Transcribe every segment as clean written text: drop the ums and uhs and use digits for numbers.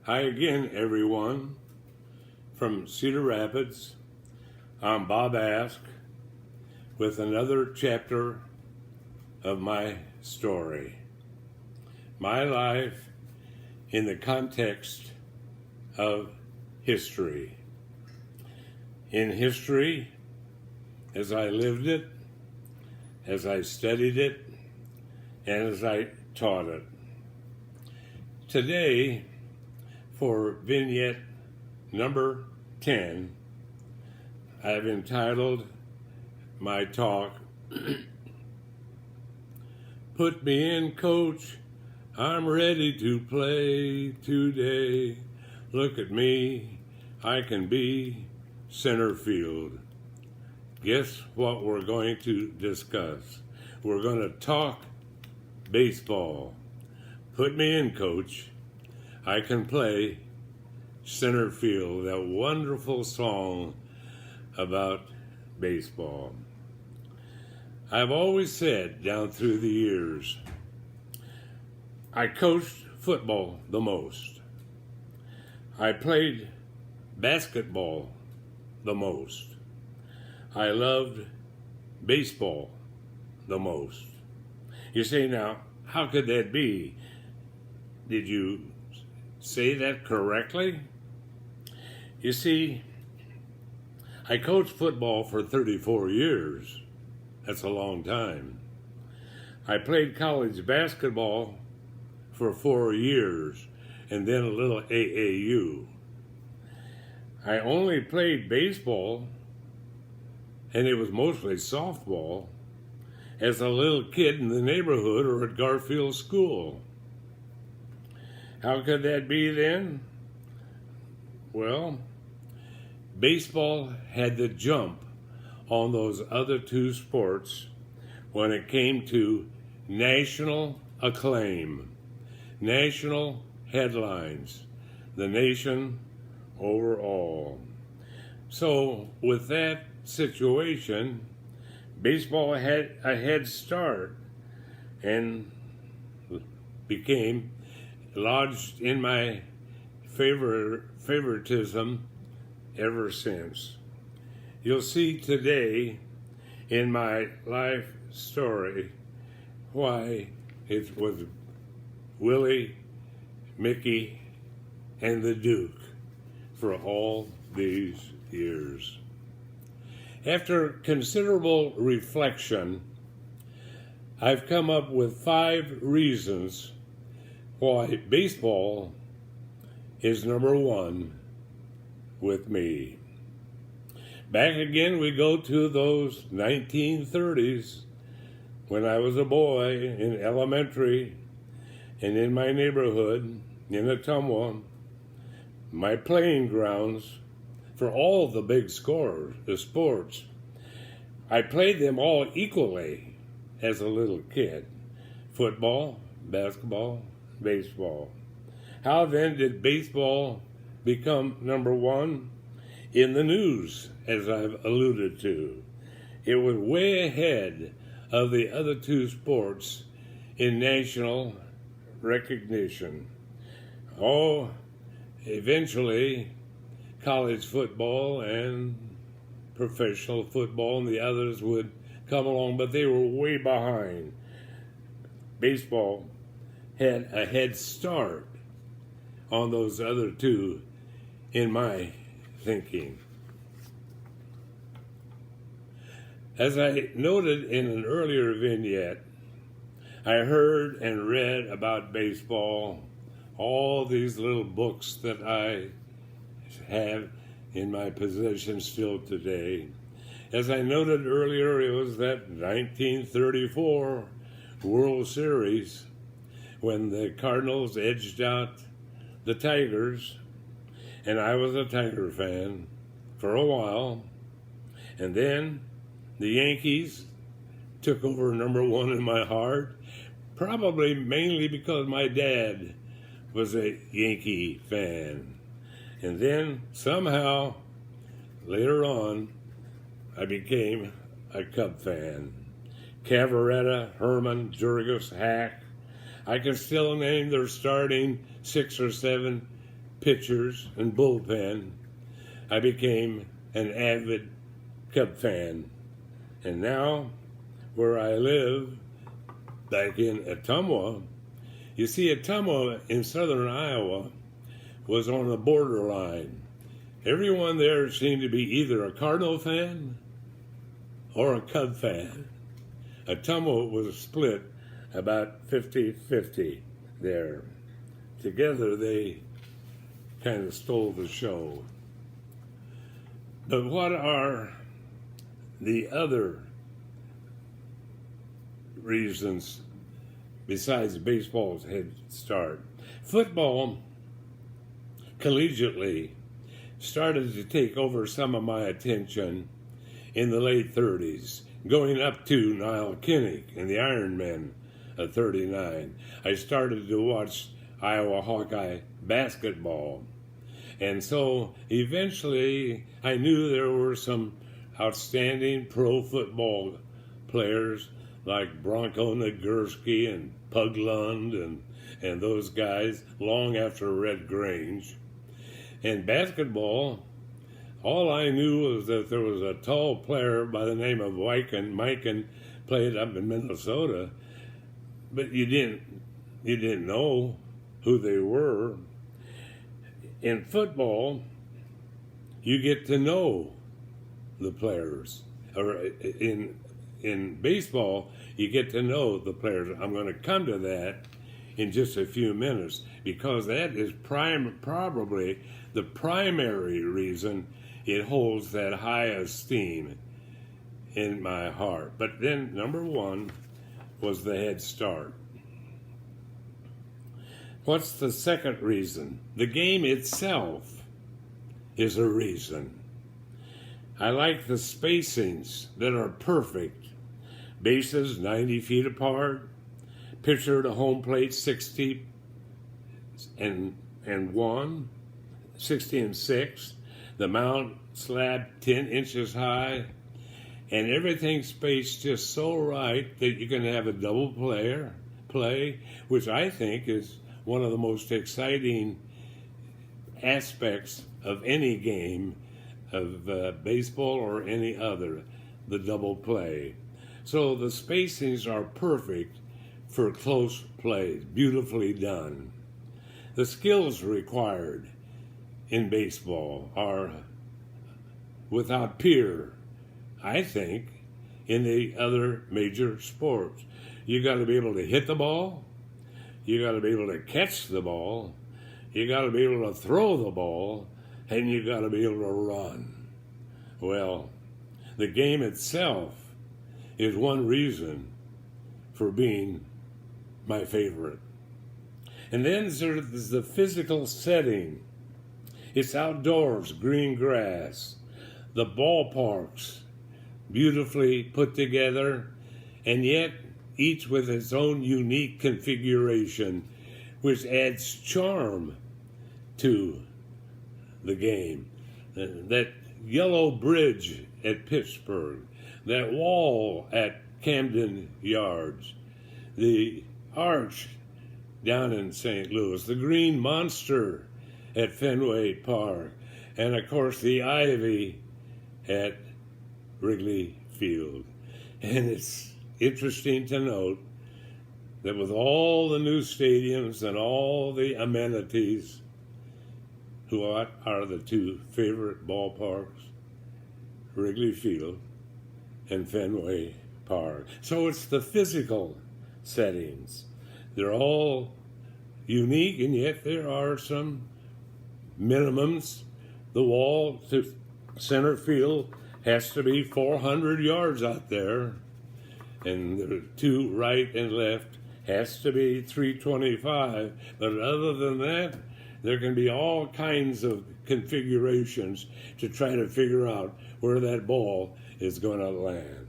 Hi again, everyone, from Cedar Rapids. I'm Bob Ask with another chapter of my story. My life in the context of history. In history, as I lived it, as I studied it, and as I taught it. Today, for vignette number 10, I've entitled my talk, Put Me In, Coach, I'm ready to play today. Look at me, I can be Centerfield. Guess what we're going to discuss? We're going to talk baseball. Put me in, Coach. I can play Centerfield, that wonderful song about baseball. I've always said down through the years, I coached football the most. I played basketball the most. I loved baseball the most. You say now, how could that be? Did you say that correctly? You see, I coached football for 34 years. That's a long time. I played college basketball for 4 years and then a little AAU. I only played baseball, and it was mostly softball, as a little kid in the neighborhood or at Garfield School. How could that be then? Well, baseball had the jump on those other two sports when it came to national acclaim, national headlines, the nation overall. So with that situation, baseball had a head start and became lodged in my favoritism ever since. You'll see today in my life story why it was Willie, Mickey, and the Duke for all these years. After considerable reflection, I've come up with 5 reasons why baseball is number 1 with me. Back again we go to those 1930s when I was a boy in elementary and in my neighborhood in Ottumwa, my playing grounds for all the big scores, the sports. I played them all equally as a little kid. Football, basketball, baseball. How then did baseball become number 1? In the news, as I've alluded to. It was way ahead of the other two sports in national recognition. Oh, eventually, college football and professional football and the others would come along, but they were way behind. Baseball had a head start on those other two in my thinking. As I noted in an earlier vignette, I heard and read about baseball, all these little books that I have in my possession still today. As I noted earlier, it was that 1934 World Series when the Cardinals edged out the Tigers, and I was a Tiger fan for a while, and then the Yankees took over number 1 in my heart, probably mainly because my dad was a Yankee fan. And then somehow, later on, I became a Cub fan. Cavaretta, Herman, Jurgis, Hack. I can still name their starting 6 or 7 pitchers and bullpen, I became an avid Cub fan. And now, where I live, like in Ottumwa, you see, Ottumwa in southern Iowa was on the borderline. Everyone there seemed to be either a Cardinal fan or a Cub fan. Ottumwa was split about 50-50 there. Together they kind of stole the show. But what are the other reasons besides baseball's head start? Football, collegiately, started to take over some of my attention in the late 30s, going up to Niall Kinnick and the Ironmen of 39. I started to watch Iowa Hawkeye basketball. And so eventually I knew there were some outstanding pro football players like Bronco Nagurski and Pug Lund and those guys long after Red Grange. And basketball, all I knew was that there was a tall player by the name of Mikan played up in Minnesota, but you didn't know who they were. In football, you get to know the players. Or in baseball, you get to know the players. I'm going to come to that in just a few minutes because that is probably the primary reason it holds that high esteem in my heart. But then number one was the head start. What's the second reason? The game itself is a reason. I like the spacings that are perfect. Bases 90 feet apart, pitcher to home plate 60 and 6, the mound slab 10 inches high, and everything spaced just so right that you can have a double play, which I think is one of the most exciting aspects of any game of baseball or any other, the double play. So the spacings are perfect for close plays, beautifully done. The skills required in baseball are without peer, I think, in the other major sports. You got to be able to hit the ball, you got to be able to catch the ball, you got to be able to throw the ball, and you got to be able to run. Well, the game itself is one reason for being my favorite. And then there's the physical setting. It's outdoors, green grass, the ballparks, beautifully put together, and yet each with its own unique configuration, which adds charm to the game. That yellow bridge at Pittsburgh, that wall at Camden Yards, the arch down in St. Louis, the green monster at Fenway Park, and of course the ivy at Wrigley Field. And it's interesting to note that with all the new stadiums and all the amenities, what are the two favorite ballparks? Wrigley Field and Fenway Park. So it's the physical settings. They're all unique, and yet there are some minimums. The wall to center field has to be 400 yards out there, and the two right and left has to be 325. But other than that, there can be all kinds of configurations to try to figure out where that ball is going to land.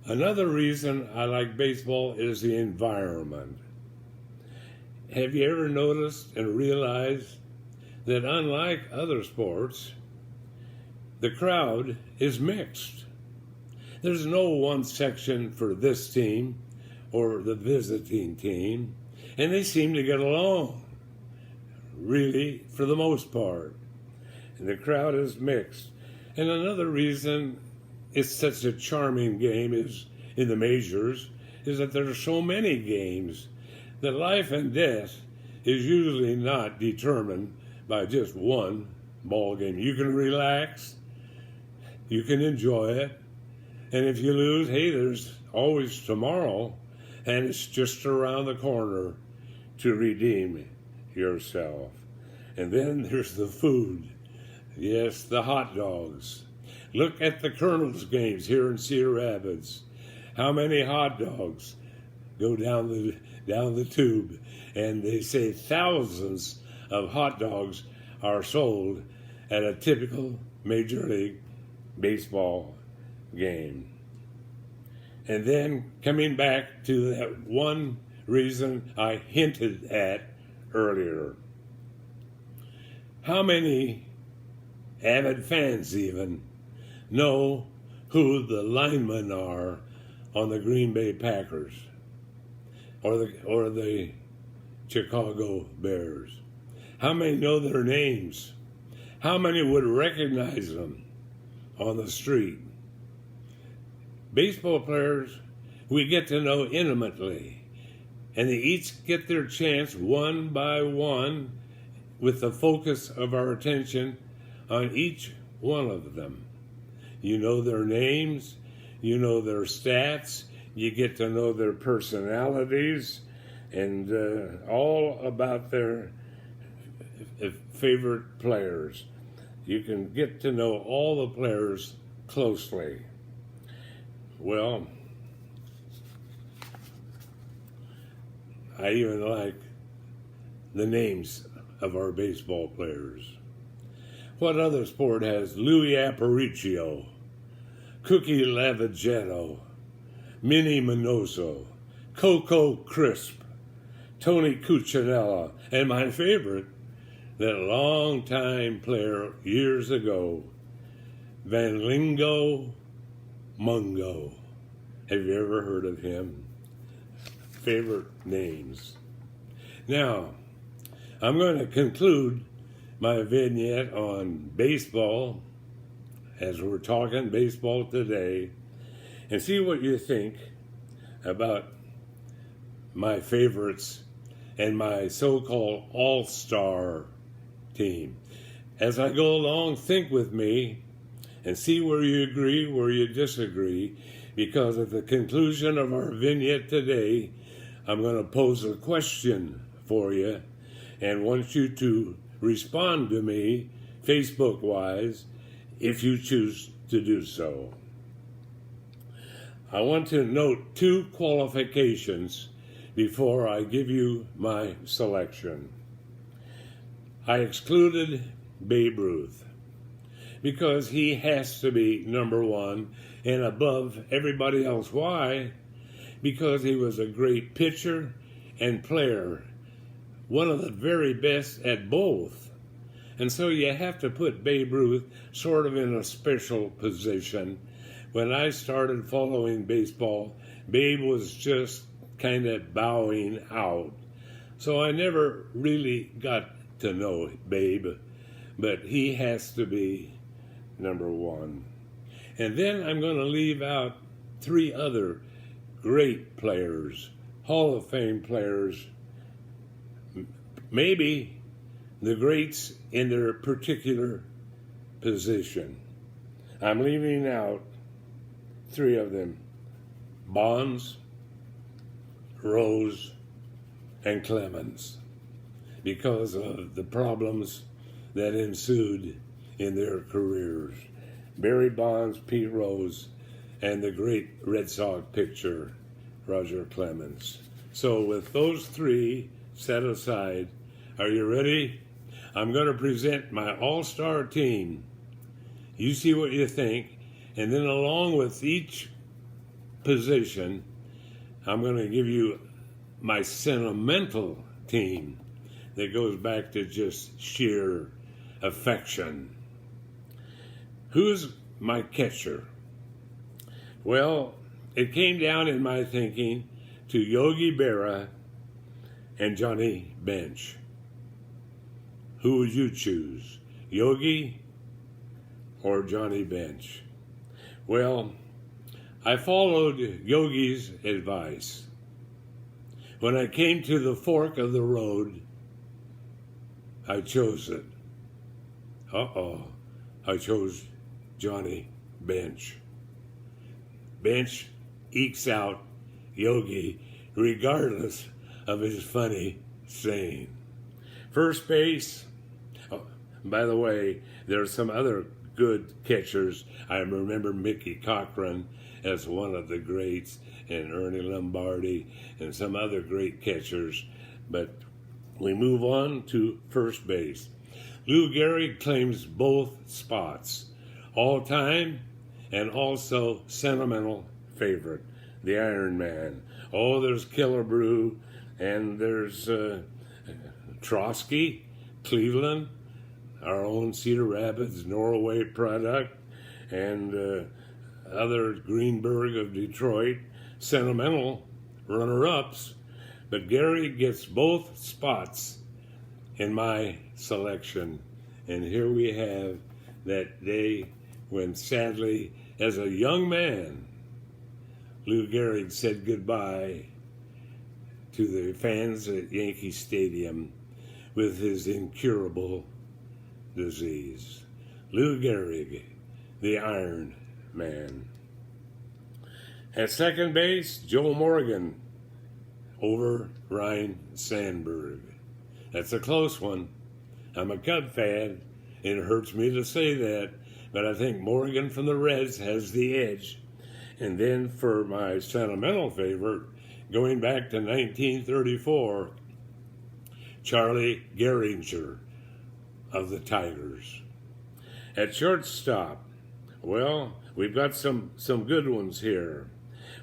Another reason I like baseball is the environment. Have you ever noticed and realized that unlike other sports, the crowd is mixed? There's no one section for this team or the visiting team, and they seem to get along really, for the most part. And the crowd is mixed. And another reason it's such a charming game is in the majors is that there are so many games that life and death is usually not determined by just one ball game. You can relax, you can enjoy it, and if you lose, hey, there's always tomorrow, and it's just around the corner to redeem yourself. And then there's the food. Yes, the hot dogs. Look at the Colonel's games here in Cedar Rapids. How many hot dogs go down the tube? And they say thousands of hot dogs are sold at a typical Major League Baseball game. And then coming back to that one reason I hinted at earlier. How many avid fans even know who the linemen are on the Green Bay Packers or the Chicago Bears? How many know their names? How many would recognize them on the street? Baseball players, we get to know intimately, and they each get their chance one by one with the focus of our attention on each one of them. You know their names, you know their stats, you get to know their personalities, and all about their favorite players. You can get to know all the players closely. Well, I even like the names of our baseball players. What other sport has Louis Aparicio, Cookie Lavagetto, Minnie Minoso, Coco Crisp, Tony Cuccinella, and my favorite, that long-time player years ago, Vanlingo Mungo. Have you ever heard of him? Favorite names. Now, I'm going to conclude my vignette on baseball, as we're talking baseball today, and see what you think about my favorites and my so-called all-star team. As I go along, think with me and see where you agree, where you disagree, because at the conclusion of our vignette today, I'm going to pose a question for you and want you to respond to me Facebook-wise if you choose to do so. I want to note two qualifications before I give you my selection. I excluded Babe Ruth because he has to be number one and above everybody else. Why? Because he was a great pitcher and player, one of the very best at both. And so you have to put Babe Ruth sort of in a special position. When I started following baseball, Babe was just kind of bowing out. So I never really got to know Babe, but he has to be number one. And then I'm going to leave out three other great players, Hall of Fame players, maybe the greats in their particular position. I'm leaving out three of them: Bonds, Rose, and Clemens, because of the problems that ensued in their careers. Barry Bonds, Pete Rose, and the great Red Sox pitcher, Roger Clemens. So with those three set aside, are you ready? I'm going to present my all-star team. You see what you think, and then along with each position, I'm going to give you my sentimental team that goes back to just sheer affection. Who's my catcher? Well, it came down in my thinking to Yogi Berra and Johnny Bench. Who would you choose, Yogi or Johnny Bench? Well, I followed Yogi's advice. When I came to the fork of the road, I chose it. I chose Johnny Bench. Bench ekes out Yogi regardless of his funny saying. First base, by the way, there are some other good catchers. I remember Mickey Cochran as one of the greats, and Ernie Lombardi, and some other great catchers. But we move on to first base. Lou Gehrig claims both spots. All-time and also sentimental favorite, the Iron Man. Oh, there's Killebrew, and there's Trotsky, Cleveland, our own Cedar Rapids, Norway product, and other Greenberg of Detroit, sentimental runner-ups, but Gehrig gets both spots in my selection. And here we have that day when, sadly, as a young man, Lou Gehrig said goodbye to the fans at Yankee Stadium with his incurable disease. Lou Gehrig, the Iron Man. At second base, Joe Morgan over Ryne Sandberg. That's a close one. I'm a Cub fan. It hurts me to say that, but I think Morgan from the Reds has the edge. And then for my sentimental favorite, going back to 1934, Charlie Gehringer of the Tigers. At shortstop, well, we've got some good ones here.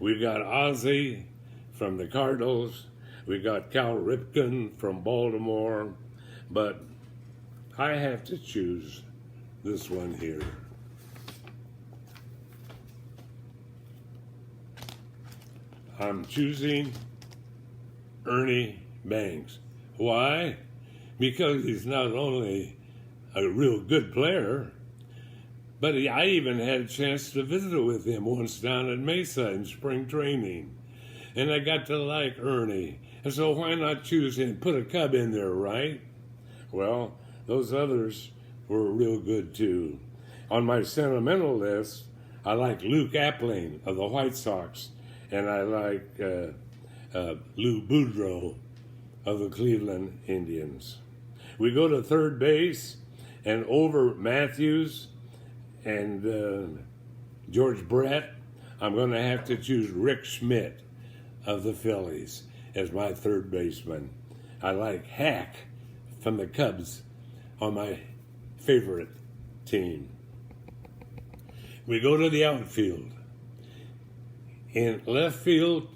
We've got Ozzie from the Cardinals. We've got Cal Ripken from Baltimore. But I have to choose this one here. I'm choosing Ernie Banks. Why? Because he's not only a real good player, but I even had a chance to visit with him once down at Mesa in spring training. And I got to like Ernie. And so why not choose him? Put a Cub in there, right? Well, those others were real good too. On my sentimental list, I like Luke Appling of the White Sox. And I like Lou Boudreau of the Cleveland Indians. We go to third base, and over Matthews and George Brett, I'm going to have to choose Rick Schmidt of the Phillies as my third baseman. I like Hack from the Cubs on my favorite team. We go to the outfield. In left field,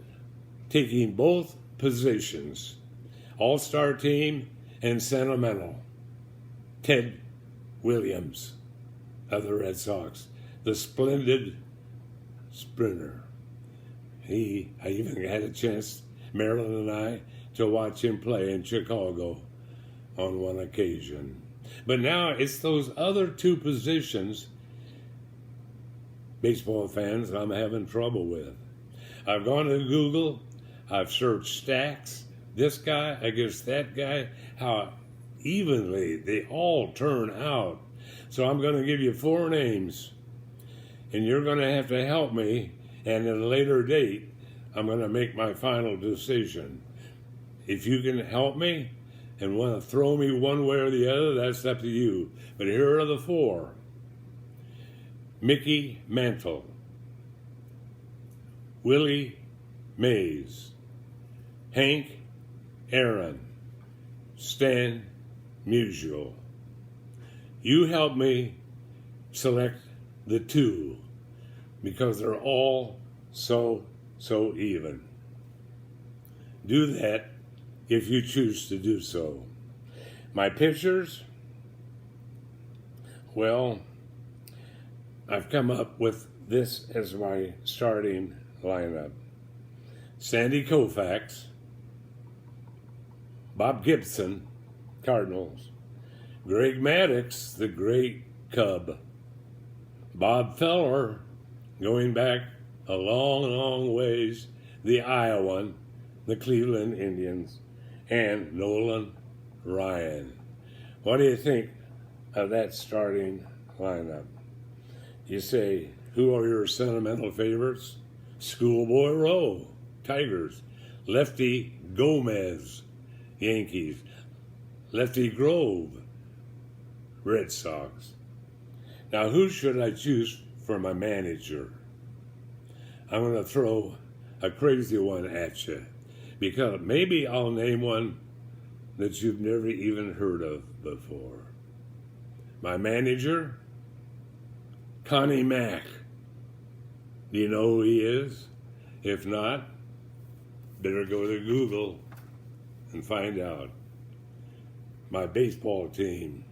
taking both positions, all-star team and sentimental, Ted Williams of the Red Sox, the splendid sprinter. I even had a chance, Marilyn and I, to watch him play in Chicago on one occasion. But now it's those other two positions, baseball fans, I'm having trouble with. I've gone to Google, I've searched stacks, this guy against that guy, how evenly they all turn out. So I'm going to give you 4 names, and you're going to have to help me, and at a later date, I'm going to make my final decision. If you can help me and want to throw me one way or the other, that's up to you. But here are the 4. Mickey Mantle, Willie Mays, Hank Aaron, Stan Musial. You help me select the 2 because they're all so even. Do that if you choose to do so. My pitchers, well, I've come up with this as my starting lineup. Sandy Koufax, Bob Gibson, Cardinals, Greg Maddux, the great Cub. Bob Feller, going back a long, long ways, the Iowan, the Cleveland Indians, and Nolan Ryan. What do you think of that starting lineup? You say, who are your sentimental favorites? Schoolboy Rowe, Tigers. Lefty Gomez, Yankees. Lefty Grove, Red Sox. Now, who should I choose for my manager? I'm going to throw a crazy one at you, because maybe I'll name one that you've never even heard of before. My manager, Connie Mack. Do you know who he is? If not, better go to Google and find out. My baseball team,